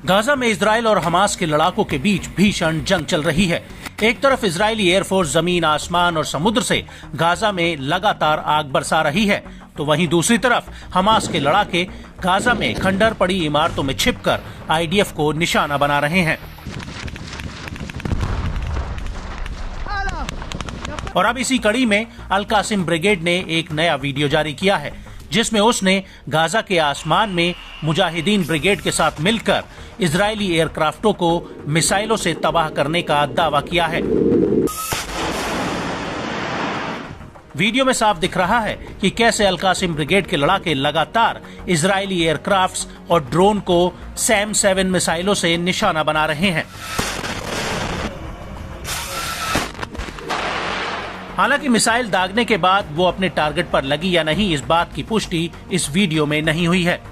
Gaza में Israel और Hamas के लड़ाकों के बीच भीषण जंग चल रही है। एक तरफ इजरायली एयरफोर्स जमीन, आसमान और समुद्र से गाजा में लगातार आग बरसा रही है, तो वहीं दूसरी तरफ हमास के लड़ाके गाजा में खंडर पड़ी इमारतों में छिपकर आईडीएफ को निशाना बना रहे हैं। और अब इसी कड़ी में अल कासिम ब्रिगेड ने एक नया वीडियो जारी किया है, जिसमें उसने गाजा के आसमान में मुजाहिदीन ब्रिगेड के साथ मिलकर इजरायली एयरक्राफ्टों को मिसाइलों से तबाह करने का दावा किया है। वीडियो में साफ दिख रहा है कि कैसे अल कासिम ब्रिगेड के लड़ाके लगातार इजरायली एयरक्राफ्ट्स और ड्रोन को सैम 7 मिसाइलों से निशाना बना रहे हैं। हालांकि मिसाइल दागने के बाद वो अपने टारगेट पर लगी या नहीं, इस बात की पुष्टि इस वीडियो में नहीं हुई है।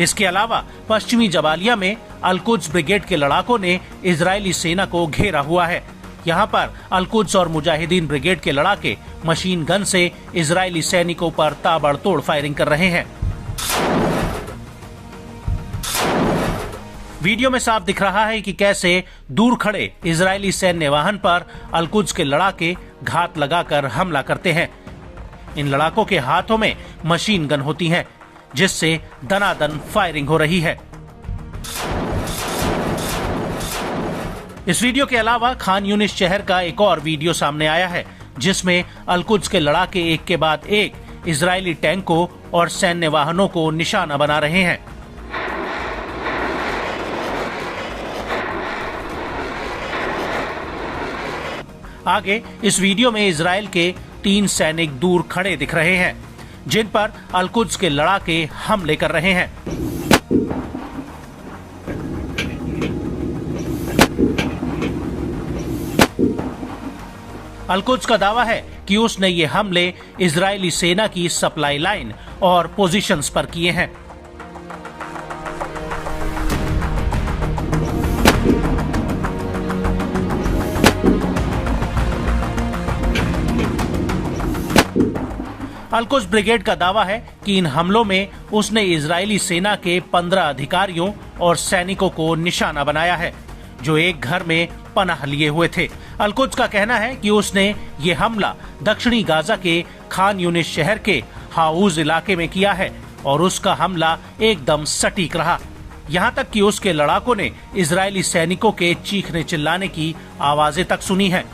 इसके अलावा पश्चिमी जबालिया में अल कुद्स ब्रिगेड के लड़ाकों ने इजरायली सेना को घेरा हुआ है। यहाँ पर अल कुद्स और मुजाहिदीन ब्रिगेड के लड़ाके मशीन गन से इजरायली सैनिकों पर ताबड़तोड़ फायरिंग कर रहे हैं। वीडियो में साफ दिख रहा है कि कैसे दूर खड़े इजरायली सैन्य वाहन पर अल कुद्स के लड़ाके घात लगाकर हमला करते हैं। इन लड़ाकों के हाथों में मशीन गन होती हैं, जिससे दनादन फायरिंग हो रही है। इस वीडियो के अलावा खान यूनिस शहर का एक और वीडियो सामने आया है, जिसमें अल कुद्स के लड़ाके एक के बाद एक इजरायली टैंकों और सैन्य वाहनों को निशाना बना रहे हैं। आगे इस वीडियो में इजराइल के 3 सैनिक दूर खड़े दिख रहे हैं, जिन पर अल कुद्स के लड़ाके हमले कर रहे हैं। अल कुद्स का दावा है कि उसने ये हमले इजरायली सेना की सप्लाई लाइन और पोजीशंस पर किए हैं। अल कुद्स ब्रिगेड का दावा है कि इन हमलों में उसने इजरायली सेना के 15 अधिकारियों और सैनिकों को निशाना बनाया है, जो एक घर में पनाह लिए हुए थे। अल कुद्स का कहना है कि उसने ये हमला दक्षिणी गाजा के खान यूनिस शहर के हाउज इलाके में किया है और उसका हमला एकदम सटीक रहा। यहाँ तक कि उसके लड़ाकों ने इजरायली सैनिकों के चीखने चिल्लाने की आवाजें तक सुनी है।